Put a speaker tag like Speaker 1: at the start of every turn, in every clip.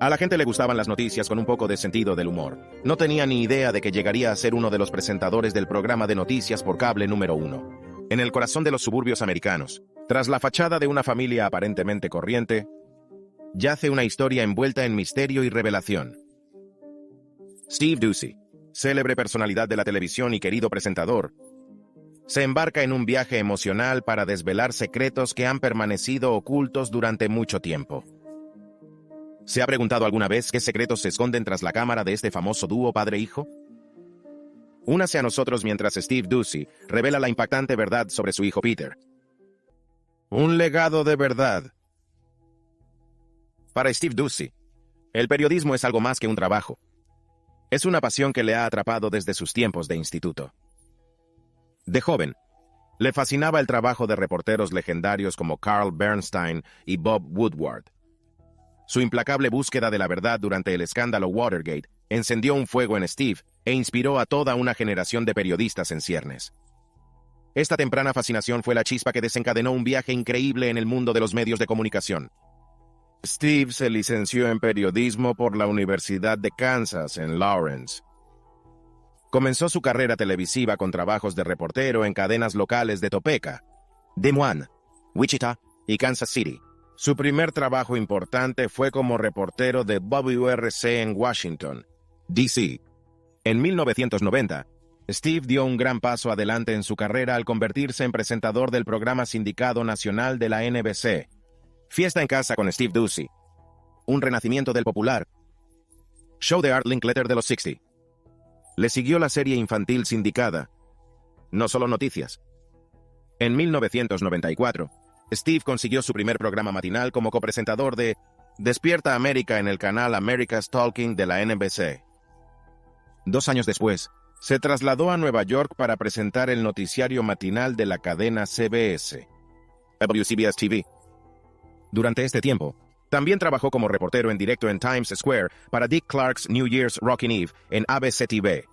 Speaker 1: A la gente le gustaban las noticias con un poco de sentido del humor. No tenía ni idea de que llegaría a ser uno de los presentadores del programa de noticias por cable número 1. En el corazón de los suburbios americanos, tras la fachada de una familia aparentemente corriente, yace una historia envuelta en misterio y revelación. Steve Doocy, célebre personalidad de la televisión y querido presentador, se embarca en un viaje emocional para desvelar secretos que han permanecido ocultos durante mucho tiempo. ¿Se ha preguntado alguna vez qué secretos se esconden tras la cámara de este famoso dúo padre-hijo? Únase a nosotros mientras Steve Doocy revela la impactante verdad sobre su hijo Peter. Un legado de verdad. Para Steve Doocy, el periodismo es algo más que un trabajo. Es una pasión que le ha atrapado desde sus tiempos de instituto. De joven, le fascinaba el trabajo de reporteros legendarios como Carl Bernstein y Bob Woodward. Su implacable búsqueda de la verdad durante el escándalo Watergate encendió un fuego en Steve e inspiró a toda una generación de periodistas en ciernes. Esta temprana fascinación fue la chispa que desencadenó un viaje increíble en el mundo de los medios de comunicación. Steve se licenció en periodismo por la Universidad de Kansas en Lawrence. Comenzó su carrera televisiva con trabajos de reportero en cadenas locales de Topeka, Des Moines, Wichita y Kansas City. Su primer trabajo importante fue como reportero de WRC en Washington, D.C. En 1990, Steve dio un gran paso adelante en su carrera al convertirse en presentador del programa sindicado nacional de la NBC, Fiesta en Casa con Steve Doocy, un renacimiento del popular show de Art Linkletter de los 60. Le siguió la serie infantil sindicada, No Solo Noticias. En 1994, Steve consiguió su primer programa matinal como copresentador de Despierta América en el canal America's Talking de la NBC. 2 años después, se trasladó a Nueva York para presentar el noticiario matinal de la cadena CBS, WCBS TV. Durante este tiempo, también trabajó como reportero en directo en Times Square para Dick Clark's New Year's Rockin' Eve en ABC TV,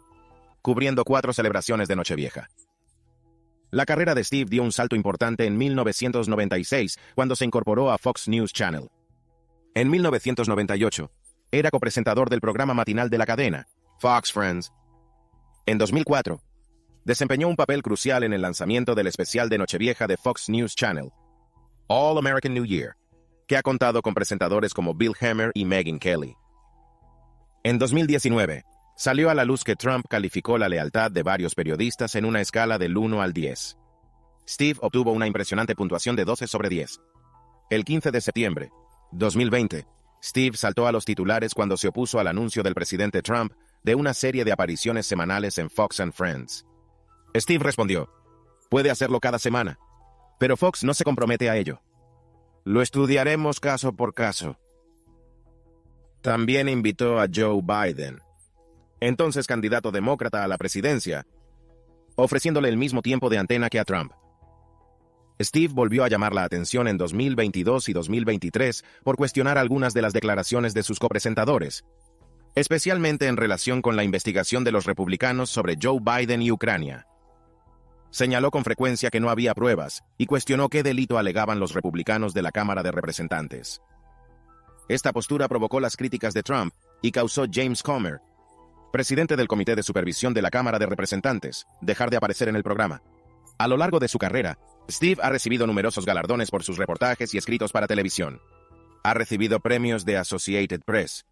Speaker 1: cubriendo 4 celebraciones de Nochevieja. La carrera de Steve dio un salto importante en 1996, cuando se incorporó a Fox News Channel. En 1998, era copresentador del programa matinal de la cadena, Fox Friends. En 2004, desempeñó un papel crucial en el lanzamiento del especial de Nochevieja de Fox News Channel, All American New Year, que ha contado con presentadores como Bill Hemmer y Megyn Kelly. En 2019, salió a la luz que Trump calificó la lealtad de varios periodistas en una escala del 1 al 10. Steve obtuvo una impresionante puntuación de 12 sobre 10. El 15 de septiembre, 2020, Steve saltó a los titulares cuando se opuso al anuncio del presidente Trump de una serie de apariciones semanales en Fox and Friends. Steve respondió, puede hacerlo cada semana, pero Fox no se compromete a ello. Lo estudiaremos caso por caso. También invitó a Joe Biden, entonces candidato demócrata a la presidencia, ofreciéndole el mismo tiempo de antena que a Trump. Steve volvió a llamar la atención en 2022 y 2023 por cuestionar algunas de las declaraciones de sus copresentadores, especialmente en relación con la investigación de los republicanos sobre Joe Biden y Ucrania. Señaló con frecuencia que no había pruebas y cuestionó qué delito alegaban los republicanos de la Cámara de Representantes. Esta postura provocó las críticas de Trump y causó James Comer, presidente del Comité de Supervisión de la Cámara de Representantes, dejar de aparecer en el programa. A lo largo de su carrera, Steve ha recibido numerosos galardones por sus reportajes y escritos para televisión. Ha recibido premios de Associated Press,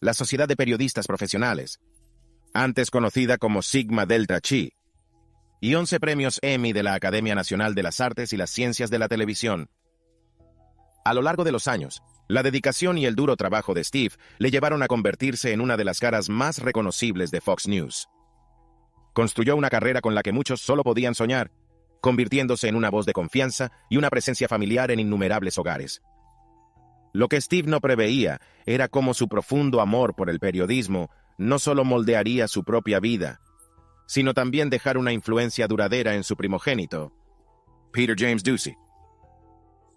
Speaker 1: la Sociedad de Periodistas Profesionales, antes conocida como Sigma Delta Chi, y 11 premios Emmy de la Academia Nacional de las Artes y las Ciencias de la Televisión. A lo largo de los años, la dedicación y el duro trabajo de Steve le llevaron a convertirse en una de las caras más reconocibles de Fox News. Construyó una carrera con la que muchos solo podían soñar, convirtiéndose en una voz de confianza y una presencia familiar en innumerables hogares. Lo que Steve no preveía era cómo su profundo amor por el periodismo no solo moldearía su propia vida, sino también dejar una influencia duradera en su primogénito, Peter James Doocy.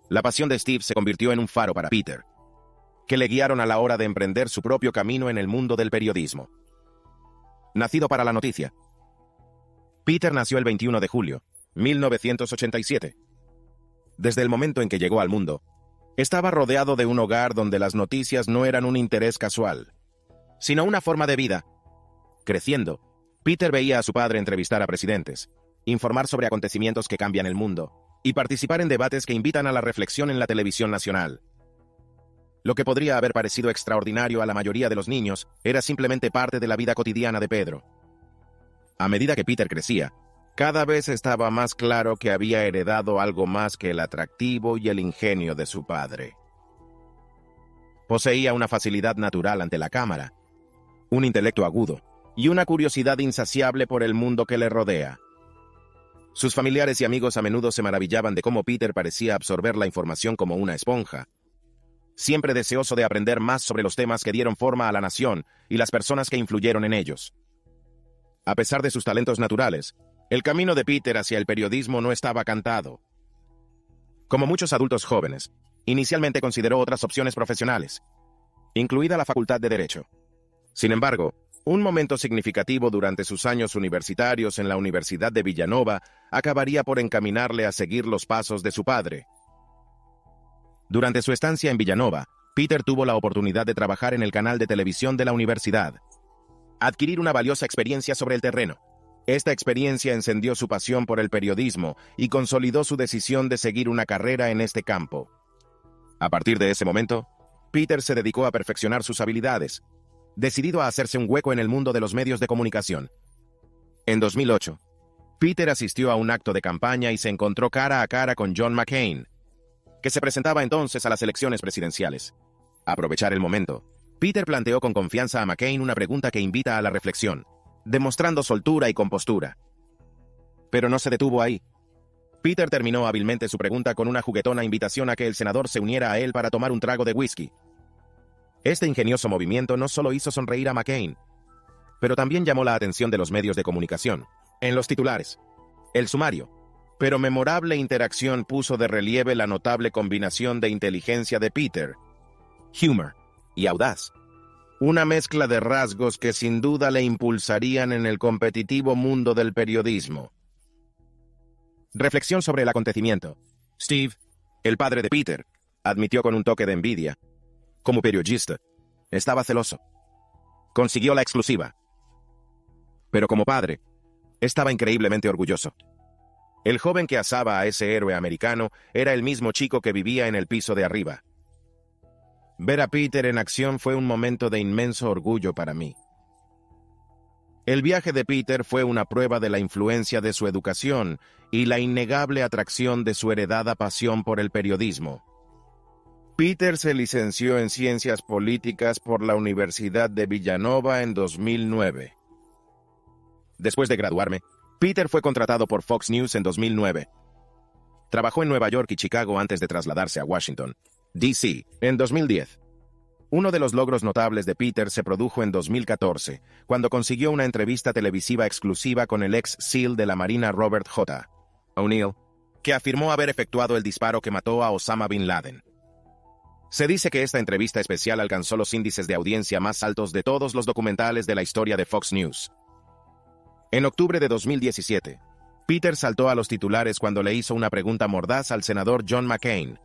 Speaker 1: La pasión de Steve se convirtió en un faro para Peter, que le guiaron a la hora de emprender su propio camino en el mundo del periodismo. Nacido para la noticia. Peter nació el 21 de julio, 1987. Desde el momento en que llegó al mundo, Estaba rodeado de un hogar donde las noticias no eran un interés casual, sino una forma de vida. Creciendo, Peter veía a su padre entrevistar a presidentes, informar sobre acontecimientos que cambian el mundo y participar en debates que invitan a la reflexión en la televisión nacional. Lo que podría haber parecido extraordinario a la mayoría de los niños era simplemente parte de la vida cotidiana de Pedro. A medida que Peter crecía, cada vez estaba más claro que había heredado algo más que el atractivo y el ingenio de su padre. Poseía una facilidad natural ante la cámara, un intelecto agudo y una curiosidad insaciable por el mundo que le rodea. Sus familiares y amigos a menudo se maravillaban de cómo Peter parecía absorber la información como una esponja, siempre deseoso de aprender más sobre los temas que dieron forma a la nación y las personas que influyeron en ellos. A pesar de sus talentos naturales, el camino de Peter hacia el periodismo no estaba cantado. Como muchos adultos jóvenes, inicialmente consideró otras opciones profesionales, incluida la Facultad de Derecho. Sin embargo, un momento significativo durante sus años universitarios en la Universidad de Villanova acabaría por encaminarle a seguir los pasos de su padre. Durante su estancia en Villanova, Peter tuvo la oportunidad de trabajar en el canal de televisión de la universidad, adquirir una valiosa experiencia sobre el terreno. Esta experiencia encendió su pasión por el periodismo y consolidó su decisión de seguir una carrera en este campo. A partir de ese momento, Peter se dedicó a perfeccionar sus habilidades, decidido a hacerse un hueco en el mundo de los medios de comunicación. En 2008, Peter asistió a un acto de campaña y se encontró cara a cara con John McCain, que se presentaba entonces a las elecciones presidenciales. Aprovechar el momento, Peter planteó con confianza a McCain una pregunta que invita a la reflexión, demostrando soltura y compostura. Pero no se detuvo ahí. Peter terminó hábilmente su pregunta con una juguetona invitación a que el senador se uniera a él para tomar un trago de whisky. Este ingenioso movimiento no solo hizo sonreír a McCain, pero también llamó la atención de los medios de comunicación. En los titulares, el sumario, pero memorable interacción puso de relieve la notable combinación de inteligencia de Peter, humor y audaz. Una mezcla de rasgos que sin duda le impulsarían en el competitivo mundo del periodismo. Reflexión sobre el acontecimiento. Steve, el padre de Peter, admitió con un toque de envidia. Como periodista, estaba celoso. Consiguió la exclusiva. Pero como padre, estaba increíblemente orgulloso. El joven que asaba a ese héroe americano era el mismo chico que vivía en el piso de arriba. Ver a Peter en acción fue un momento de inmenso orgullo para mí. El viaje de Peter fue una prueba de la influencia de su educación y la innegable atracción de su heredada pasión por el periodismo. Peter se licenció en Ciencias Políticas por la Universidad de Villanova en 2009. Después de graduarme, Peter fue contratado por Fox News en 2009. Trabajó en Nueva York y Chicago antes de trasladarse a Washington, D.C., en 2010. Uno de los logros notables de Peter se produjo en 2014, cuando consiguió una entrevista televisiva exclusiva con el ex SEAL de la Marina Robert J. O'Neill, que afirmó haber efectuado el disparo que mató a Osama Bin Laden. Se dice que esta entrevista especial alcanzó los índices de audiencia más altos de todos los documentales de la historia de Fox News. En octubre de 2017, Peter saltó a los titulares cuando le hizo una pregunta mordaz al senador John McCain.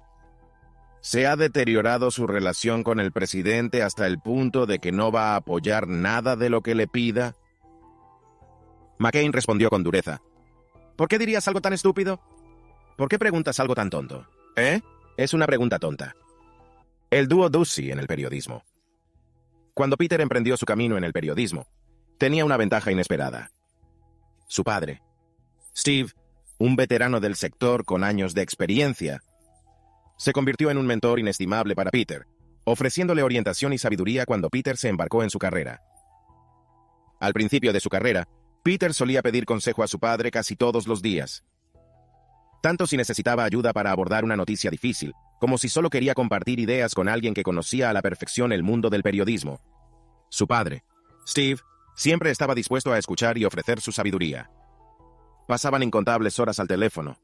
Speaker 1: ¿Se ha deteriorado su relación con el presidente hasta el punto de que no va a apoyar nada de lo que le pida? McCain respondió con dureza. ¿Por qué dirías algo tan estúpido? ¿Por qué preguntas algo tan tonto? Es una pregunta tonta. El dúo Ducey en el periodismo. Cuando Peter emprendió su camino en el periodismo, tenía una ventaja inesperada. Su padre, Steve, un veterano del sector con años de experiencia, se convirtió en un mentor inestimable para Peter, ofreciéndole orientación y sabiduría cuando Peter se embarcó en su carrera. Al principio de su carrera, Peter solía pedir consejo a su padre casi todos los días. Tanto si necesitaba ayuda para abordar una noticia difícil, como si solo quería compartir ideas con alguien que conocía a la perfección el mundo del periodismo. Su padre, Steve, siempre estaba dispuesto a escuchar y ofrecer su sabiduría. Pasaban incontables horas al teléfono,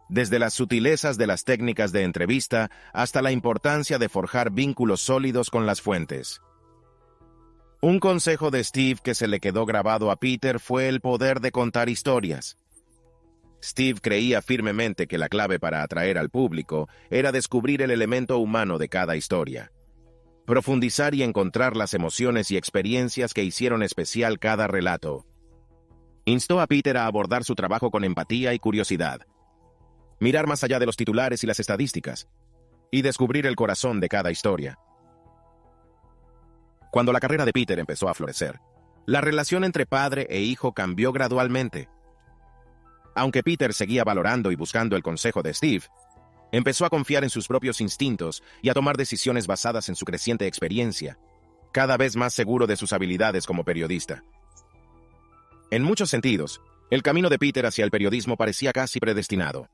Speaker 1: desde las sutilezas de las técnicas de entrevista hasta la importancia de forjar vínculos sólidos con las fuentes. Un consejo de Steve que se le quedó grabado a Peter fue el poder de contar historias. Steve creía firmemente que la clave para atraer al público era descubrir el elemento humano de cada historia, profundizar y encontrar las emociones y experiencias que hicieron especial cada relato. Instó a Peter a abordar su trabajo con empatía y curiosidad, mirar más allá de los titulares y las estadísticas, y descubrir el corazón de cada historia. Cuando la carrera de Peter empezó a florecer, la relación entre padre e hijo cambió gradualmente. Aunque Peter seguía valorando y buscando el consejo de Steve, empezó a confiar en sus propios instintos y a tomar decisiones basadas en su creciente experiencia, cada vez más seguro de sus habilidades como periodista. En muchos sentidos, el camino de Peter hacia el periodismo parecía casi predestinado.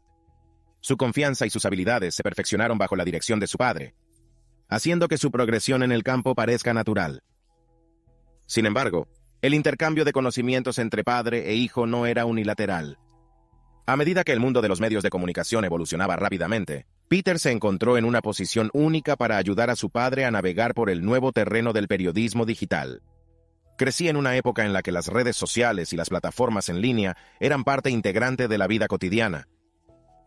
Speaker 1: Su confianza y sus habilidades se perfeccionaron bajo la dirección de su padre, haciendo que su progresión en el campo parezca natural. Sin embargo, el intercambio de conocimientos entre padre e hijo no era unilateral. A medida que el mundo de los medios de comunicación evolucionaba rápidamente, Peter se encontró en una posición única para ayudar a su padre a navegar por el nuevo terreno del periodismo digital. Crecí en una época en la que las redes sociales y las plataformas en línea eran parte integrante de la vida cotidiana.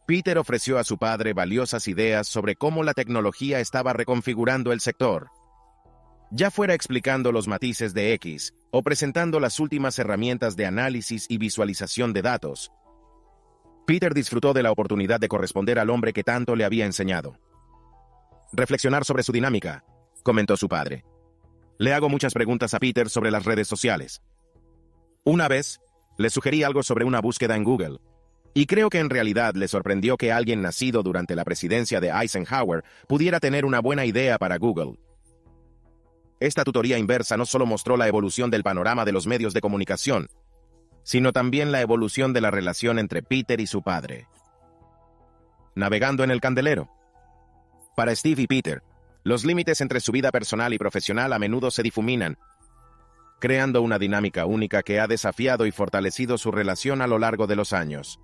Speaker 1: Peter ofreció a su padre valiosas ideas sobre cómo la tecnología estaba reconfigurando el sector, ya fuera explicando los matices de X o presentando las últimas herramientas de análisis y visualización de datos. Peter disfrutó de la oportunidad de corresponder al hombre que tanto le había enseñado. Reflexionar sobre su dinámica, comentó su padre. Le hago muchas preguntas a Peter sobre las redes sociales. Una vez, le sugerí algo sobre una búsqueda en Google, y creo que en realidad le sorprendió que alguien nacido durante la presidencia de Eisenhower pudiera tener una buena idea para Google. Esta tutoría inversa no solo mostró la evolución del panorama de los medios de comunicación, sino también la evolución de la relación entre Peter y su padre. Navegando en el candelero. Para Steve y Peter, los límites entre su vida personal y profesional a menudo se difuminan, creando una dinámica única que ha desafiado y fortalecido su relación a lo largo de los años.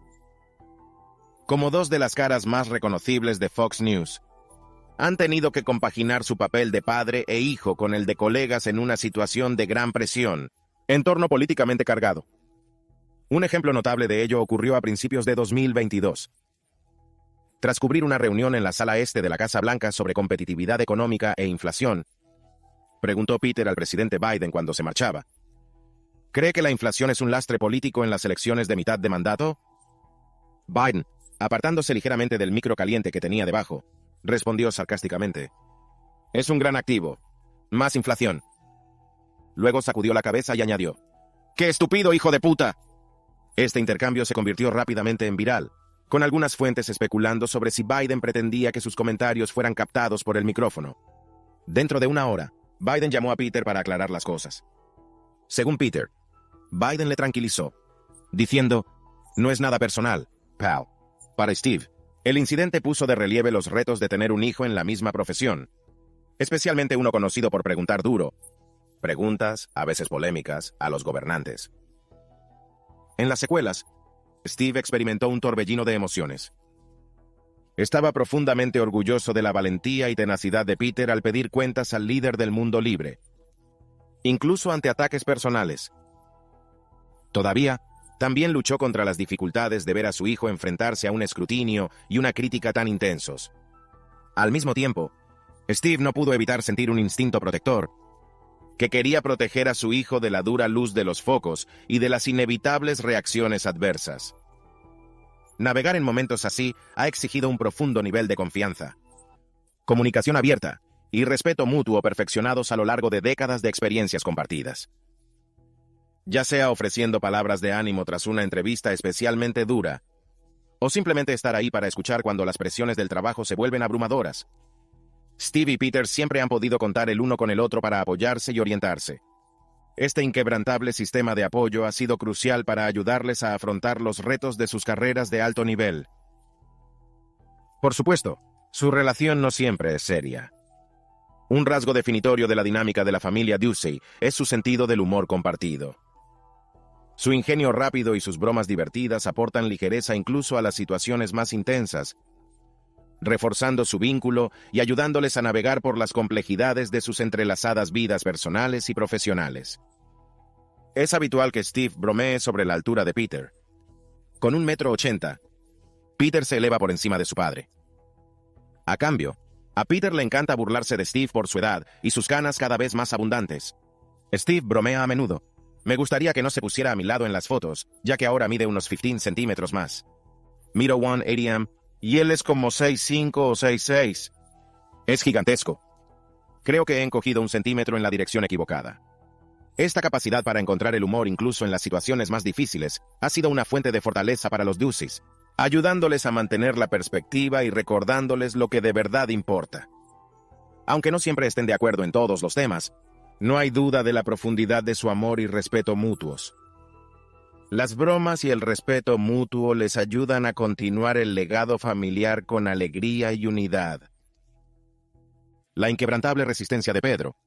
Speaker 1: Como dos de las caras más reconocibles de Fox News, han tenido que compaginar su papel de padre e hijo con el de colegas en una situación de gran presión, entorno políticamente cargado. Un ejemplo notable de ello ocurrió a principios de 2022. Tras cubrir una reunión en la sala este de la Casa Blanca sobre competitividad económica e inflación, preguntó Peter al presidente Biden cuando se marchaba: ¿cree que la inflación es un lastre político en las elecciones de mitad de mandato? Biden, apartándose ligeramente del micro caliente que tenía debajo, respondió sarcásticamente: es un gran activo. Más inflación. Luego sacudió la cabeza y añadió: ¡qué estúpido hijo de puta! Este intercambio se convirtió rápidamente en viral, con algunas fuentes especulando sobre si Biden pretendía que sus comentarios fueran captados por el micrófono. Dentro de una hora, Biden llamó a Peter para aclarar las cosas. Según Peter, Biden le tranquilizó, diciendo: no es nada personal, pal. Para Steve, el incidente puso de relieve los retos de tener un hijo en la misma profesión, especialmente uno conocido por preguntar duro, preguntas, a veces polémicas, a los gobernantes. En las secuelas, Steve experimentó un torbellino de emociones. Estaba profundamente orgulloso de la valentía y tenacidad de Peter al pedir cuentas al líder del mundo libre, incluso ante ataques personales. Todavía, también luchó contra las dificultades de ver a su hijo enfrentarse a un escrutinio y una crítica tan intensos. Al mismo tiempo, Steve no pudo evitar sentir un instinto protector, que quería proteger a su hijo de la dura luz de los focos y de las inevitables reacciones adversas. Navegar en momentos así ha exigido un profundo nivel de confianza, comunicación abierta y respeto mutuo perfeccionados a lo largo de décadas de experiencias compartidas. Ya sea ofreciendo palabras de ánimo tras una entrevista especialmente dura, o simplemente estar ahí para escuchar cuando las presiones del trabajo se vuelven abrumadoras, Steve y Peter siempre han podido contar el uno con el otro para apoyarse y orientarse. Este inquebrantable sistema de apoyo ha sido crucial para ayudarles a afrontar los retos de sus carreras de alto nivel. Por supuesto, su relación no siempre es seria. Un rasgo definitorio de la dinámica de la familia Ducey es su sentido del humor compartido. Su ingenio rápido y sus bromas divertidas aportan ligereza incluso a las situaciones más intensas, reforzando su vínculo y ayudándoles a navegar por las complejidades de sus entrelazadas vidas personales y profesionales. Es habitual que Steve bromee sobre la altura de Peter, Con 1,80 m, Peter se eleva por encima de su padre. A cambio, a Peter le encanta burlarse de Steve por su edad y sus canas cada vez más abundantes. Steve bromea a menudo. Me gustaría que no se pusiera a mi lado en las fotos, ya que ahora mide unos 15 centímetros más. Miro 180 m y él es como 6'5 o 6'6. Es gigantesco. Creo que he encogido 1 centímetro en la dirección equivocada. Esta capacidad para encontrar el humor incluso en las situaciones más difíciles ha sido una fuente de fortaleza para los Ducys, ayudándoles a mantener la perspectiva y recordándoles lo que de verdad importa. Aunque no siempre estén de acuerdo en todos los temas, no hay duda de la profundidad de su amor y respeto mutuos. Las bromas y el respeto mutuo les ayudan a continuar el legado familiar con alegría y unidad. La inquebrantable resistencia de Pedro.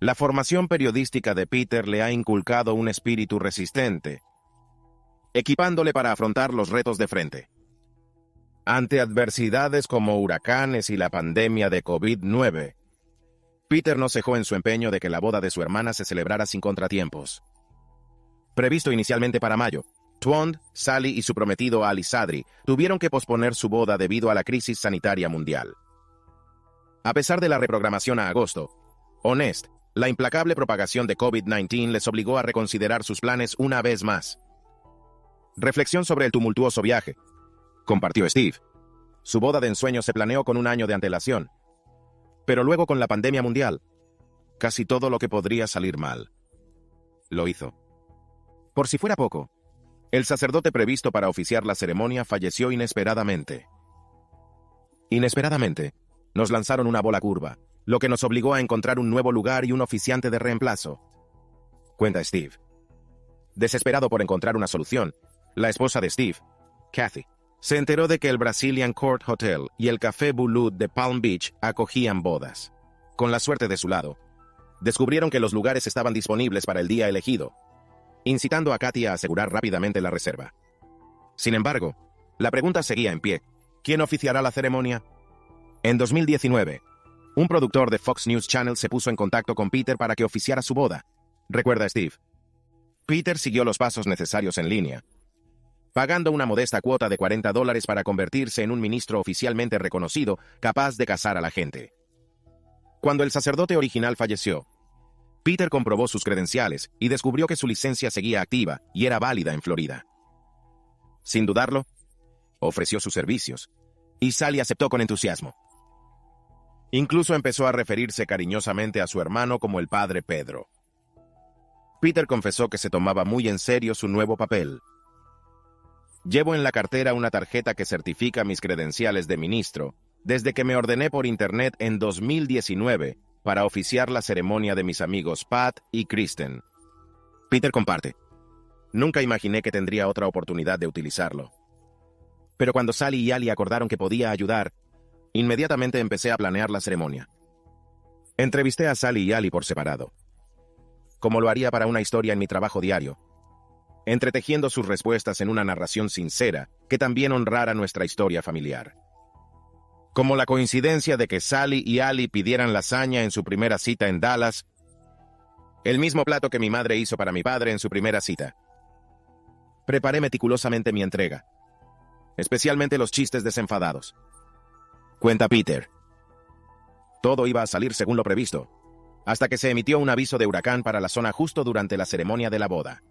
Speaker 1: La formación periodística de Peter le ha inculcado un espíritu resistente, equipándole para afrontar los retos de frente. Ante adversidades como huracanes y la pandemia de COVID-19, Peter no cejó en su empeño de que la boda de su hermana se celebrara sin contratiempos. Previsto inicialmente para mayo, Twond, Sally y su prometido Ali Sadri tuvieron que posponer su boda debido a la crisis sanitaria mundial. A pesar de la reprogramación a agosto, Honest, la implacable propagación de COVID-19 les obligó a reconsiderar sus planes una vez más. Reflexión sobre el tumultuoso viaje. Compartió Steve. Su boda de ensueño se planeó con 1 año de antelación. Pero luego con la pandemia mundial, casi todo lo que podría salir mal lo hizo. Por si fuera poco, el sacerdote previsto para oficiar la ceremonia falleció inesperadamente. Inesperadamente, nos lanzaron una bola curva, lo que nos obligó a encontrar un nuevo lugar y un oficiante de reemplazo. Cuenta Steve. Desesperado por encontrar una solución, la esposa de Steve, Kathy, se enteró de que el Brazilian Court Hotel y el Café Boulud de Palm Beach acogían bodas. Con la suerte de su lado, descubrieron que los lugares estaban disponibles para el día elegido, incitando a Kathy a asegurar rápidamente la reserva. Sin embargo, la pregunta seguía en pie. ¿Quién oficiará la ceremonia? En 2019, un productor de Fox News Channel se puso en contacto con Peter para que oficiara su boda. Recuerda Steve. Peter siguió los pasos necesarios en línea, pagando una modesta cuota de $40 para convertirse en un ministro oficialmente reconocido, capaz de casar a la gente. Cuando el sacerdote original falleció, Peter comprobó sus credenciales y descubrió que su licencia seguía activa y era válida en Florida. Sin dudarlo, ofreció sus servicios, y Sally aceptó con entusiasmo. Incluso empezó a referirse cariñosamente a su hermano como el padre Pedro. Peter confesó que se tomaba muy en serio su nuevo papel. Llevo en la cartera una tarjeta que certifica mis credenciales de ministro, desde que me ordené por internet en 2019 para oficiar la ceremonia de mis amigos Pat y Kristen. Peter comparte. Nunca imaginé que tendría otra oportunidad de utilizarlo. Pero cuando Sally y Ali acordaron que podía ayudar, inmediatamente empecé a planear la ceremonia. Entrevisté a Sally y Ali por separado, como lo haría para una historia en mi trabajo diario, entretejiendo sus respuestas en una narración sincera que también honrara nuestra historia familiar. Como la coincidencia de que Sally y Ali pidieran lasaña en su primera cita en Dallas, el mismo plato que mi madre hizo para mi padre en su primera cita. Preparé meticulosamente mi entrega, especialmente los chistes desenfadados. Cuenta Peter. Todo iba a salir según lo previsto, hasta que se emitió un aviso de huracán para la zona justo durante la ceremonia de la boda.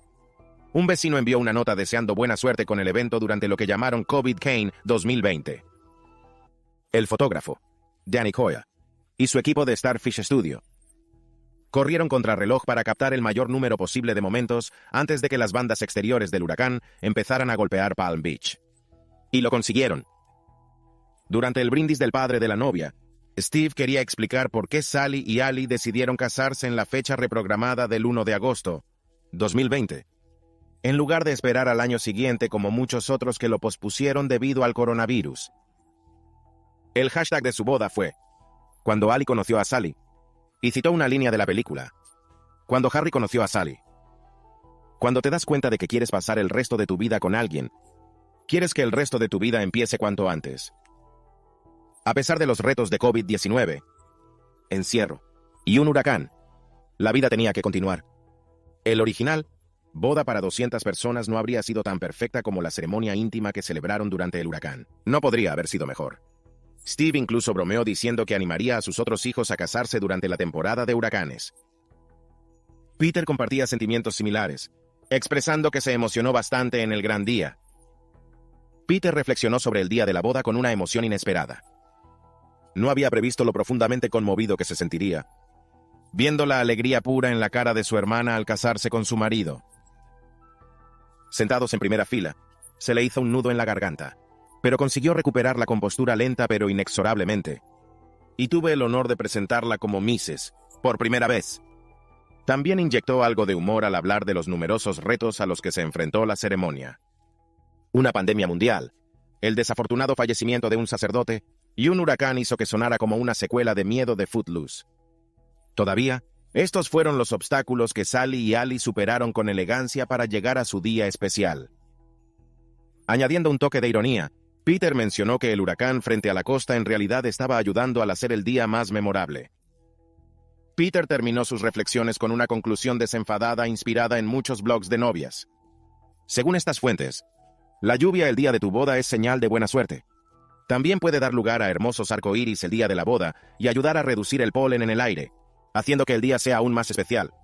Speaker 1: Un vecino envió una nota deseando buena suerte con el evento durante lo que llamaron COVID-Kane 2020. El fotógrafo, Danny Coya, y su equipo de Starfish Studio corrieron contrarreloj para captar el mayor número posible de momentos antes de que las bandas exteriores del huracán empezaran a golpear Palm Beach. Y lo consiguieron. Durante el brindis del padre de la novia, Steve quería explicar por qué Sally y Ali decidieron casarse en la fecha reprogramada del 1 de agosto, 2020, en lugar de esperar al año siguiente como muchos otros que lo pospusieron debido al coronavirus. El hashtag de su boda fue "Cuando Ali conoció a Sally", y citó una línea de la película "Cuando Harry conoció a Sally". Cuando te das cuenta de que quieres pasar el resto de tu vida con alguien, quieres que el resto de tu vida empiece cuanto antes. A pesar de los retos de COVID-19, encierro y un huracán, la vida tenía que continuar. El original boda para 200 personas no habría sido tan perfecta como la ceremonia íntima que celebraron durante el huracán. No podría haber sido mejor. Steve incluso bromeó diciendo que animaría a sus otros hijos a casarse durante la temporada de huracanes. Peter compartía sentimientos similares, expresando que se emocionó bastante en el gran día. Peter reflexionó sobre el día de la boda con una emoción inesperada. No había previsto lo profundamente conmovido que se sentiría, viendo la alegría pura en la cara de su hermana al casarse con su marido. Sentados en primera fila, se le hizo un nudo en la garganta, pero consiguió recuperar la compostura lenta pero inexorablemente. Y tuve el honor de presentarla como Mrs. por primera vez. También inyectó algo de humor al hablar de los numerosos retos a los que se enfrentó la ceremonia. Una pandemia mundial, el desafortunado fallecimiento de un sacerdote y un huracán hizo que sonara como una secuela de Miedo de Footloose. Todavía, estos fueron los obstáculos que Sally y Ali superaron con elegancia para llegar a su día especial. Añadiendo un toque de ironía, Peter mencionó que el huracán frente a la costa en realidad estaba ayudando al hacer el día más memorable. Peter terminó sus reflexiones con una conclusión desenfadada inspirada en muchos blogs de novias. Según estas fuentes, la lluvia el día de tu boda es señal de buena suerte. También puede dar lugar a hermosos arcoíris el día de la boda y ayudar a reducir el polen en el aire, haciendo que el día sea aún más especial.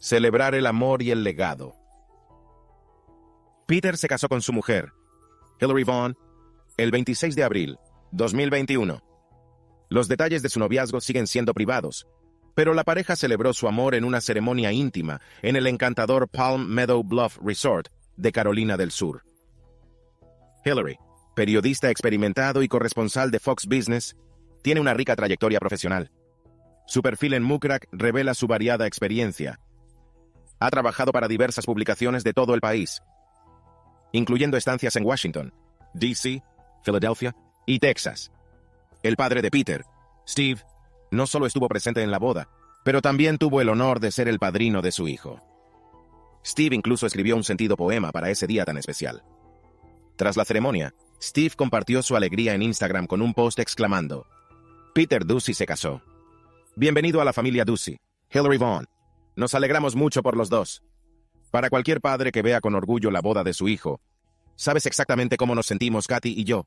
Speaker 1: Celebrar el amor y el legado. Peter se casó con su mujer, Hilary Vaughn, el 26 de abril, 2021. Los detalles de su noviazgo siguen siendo privados, pero la pareja celebró su amor en una ceremonia íntima en el encantador Palm Meadow Bluff Resort de Carolina del Sur. Hilary, periodista experimentado y corresponsal de Fox Business, tiene una rica trayectoria profesional. Su perfil en Muckrack revela su variada experiencia. Ha trabajado para diversas publicaciones de todo el país, incluyendo estancias en Washington, D.C., Filadelfia y Texas. El padre de Peter, Steve, no solo estuvo presente en la boda, pero también tuvo el honor de ser el padrino de su hijo. Steve incluso escribió un sentido poema para ese día tan especial. Tras la ceremonia, Steve compartió su alegría en Instagram con un post exclamando: Peter Ducey se casó. Bienvenido a la familia Ducey, Hilary Vaughn. Nos alegramos mucho por los dos. Para cualquier padre que vea con orgullo la boda de su hijo, sabes exactamente cómo nos sentimos Katy y yo.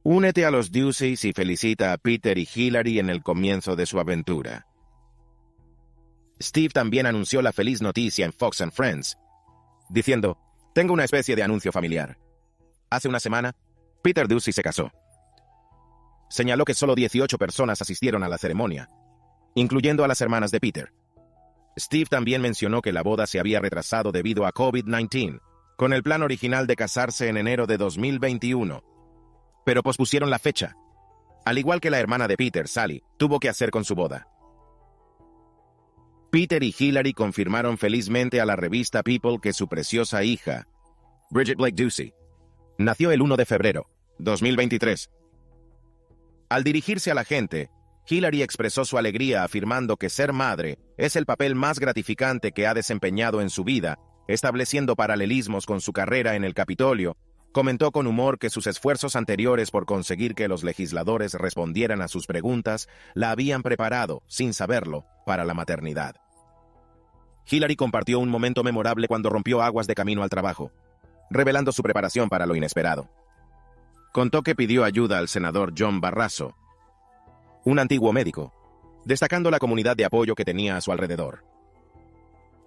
Speaker 1: Únete a los Duceys y felicita a Peter y Hilary en el comienzo de su aventura. Steve también anunció la feliz noticia en Fox and Friends, diciendo: tengo una especie de anuncio familiar. Hace una semana, Peter Ducey se casó. Señaló que solo 18 personas asistieron a la ceremonia, incluyendo a las hermanas de Peter. Steve también mencionó que la boda se había retrasado debido a COVID-19, con el plan original de casarse en enero de 2021, pero pospusieron la fecha, al igual que la hermana de Peter, Sally, tuvo que hacer con su boda. Peter y Hilary confirmaron felizmente a la revista People que su preciosa hija, Bridget Blake Ducey, nació el 1 de febrero, 2023. Al dirigirse a la gente, Hilary expresó su alegría afirmando que ser madre es el papel más gratificante que ha desempeñado en su vida, estableciendo paralelismos con su carrera en el Capitolio. Comentó con humor que sus esfuerzos anteriores por conseguir que los legisladores respondieran a sus preguntas la habían preparado, sin saberlo, para la maternidad. Hilary compartió un momento memorable cuando rompió aguas de camino al trabajo, revelando su preparación para lo inesperado. Contó que pidió ayuda al senador John Barrasso, un antiguo médico, destacando la comunidad de apoyo que tenía a su alrededor.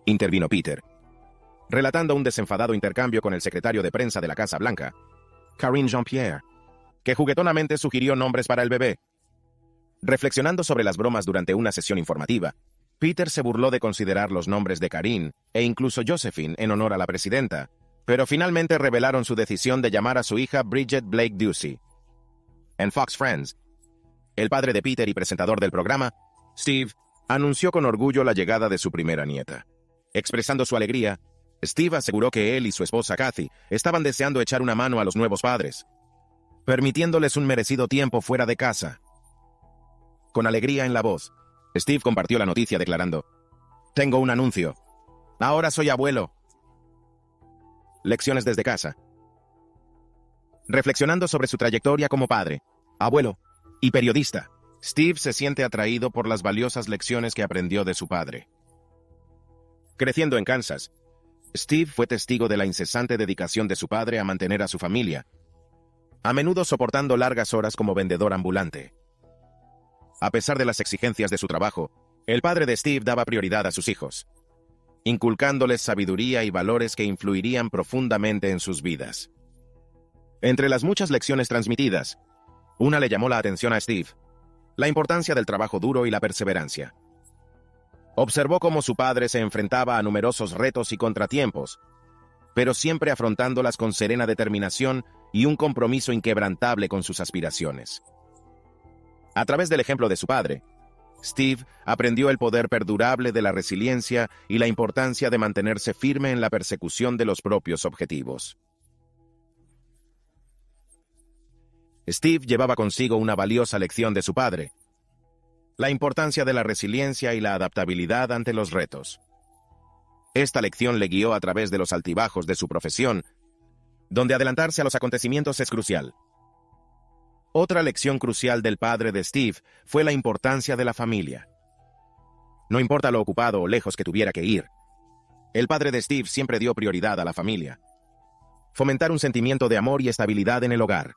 Speaker 1: Intervino Peter, relatando un desenfadado intercambio con el secretario de prensa de la Casa Blanca, Karine Jean-Pierre, que juguetonamente sugirió nombres para el bebé. Reflexionando sobre las bromas durante una sesión informativa, Peter se burló de considerar los nombres de Karine e incluso Josephine en honor a la presidenta, pero finalmente revelaron su decisión de llamar a su hija Bridget Blake Ducey. En Fox Friends, el padre de Peter y presentador del programa, Steve, anunció con orgullo la llegada de su primera nieta. Expresando su alegría, Steve aseguró que él y su esposa Kathy estaban deseando echar una mano a los nuevos padres, permitiéndoles un merecido tiempo fuera de casa. Con alegría en la voz, Steve compartió la noticia declarando: tengo un anuncio. Ahora soy abuelo. Lecciones desde casa. Reflexionando sobre su trayectoria como padre, abuelo y periodista, Steve se siente atraído por las valiosas lecciones que aprendió de su padre. Creciendo en Kansas, Steve fue testigo de la incesante dedicación de su padre a mantener a su familia, a menudo soportando largas horas como vendedor ambulante. A pesar de las exigencias de su trabajo, el padre de Steve daba prioridad a sus hijos, inculcándoles sabiduría y valores que influirían profundamente en sus vidas. Entre las muchas lecciones transmitidas, una le llamó la atención a Steve: la importancia del trabajo duro y la perseverancia. Observó cómo su padre se enfrentaba a numerosos retos y contratiempos, pero siempre afrontándolas con serena determinación y un compromiso inquebrantable con sus aspiraciones. A través del ejemplo de su padre, Steve aprendió el poder perdurable de la resiliencia y la importancia de mantenerse firme en la persecución de los propios objetivos. Steve llevaba consigo una valiosa lección de su padre: la importancia de la resiliencia y la adaptabilidad ante los retos. Esta lección le guió a través de los altibajos de su profesión, donde adelantarse a los acontecimientos es crucial. Otra lección crucial del padre de Steve fue la importancia de la familia. No importa lo ocupado o lejos que tuviera que ir, el padre de Steve siempre dio prioridad a la familia. Fomentar un sentimiento de amor y estabilidad en el hogar.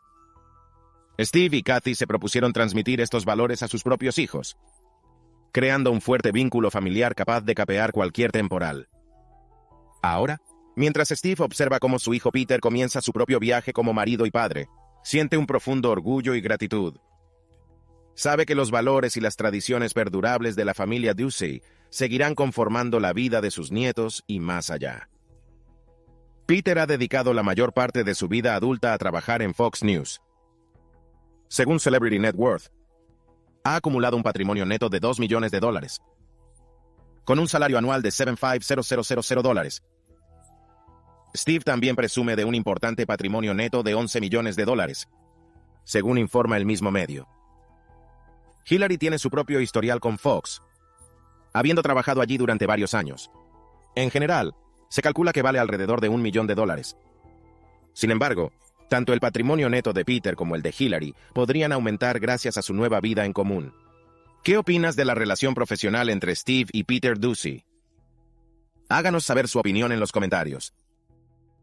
Speaker 1: Steve y Kathy se propusieron transmitir estos valores a sus propios hijos, creando un fuerte vínculo familiar capaz de capear cualquier temporal. Ahora, mientras Steve observa cómo su hijo Peter comienza su propio viaje como marido y padre, siente un profundo orgullo y gratitud. Sabe que los valores y las tradiciones perdurables de la familia Ducey seguirán conformando la vida de sus nietos y más allá. Peter ha dedicado la mayor parte de su vida adulta a trabajar en Fox News. Según Celebrity Net Worth, ha acumulado un patrimonio neto de $2 millones, con un salario anual de $75,000. Steve también presume de un importante patrimonio neto de $11 millones, según informa el mismo medio. Hillary tiene su propio historial con Fox, habiendo trabajado allí durante varios años. En general, se calcula que vale alrededor de $1 millón. Sin embargo, tanto el patrimonio neto de Peter como el de Hillary podrían aumentar gracias a su nueva vida en común. ¿Qué opinas de la relación profesional entre Steve y Peter Ducey? Háganos saber su opinión en los comentarios.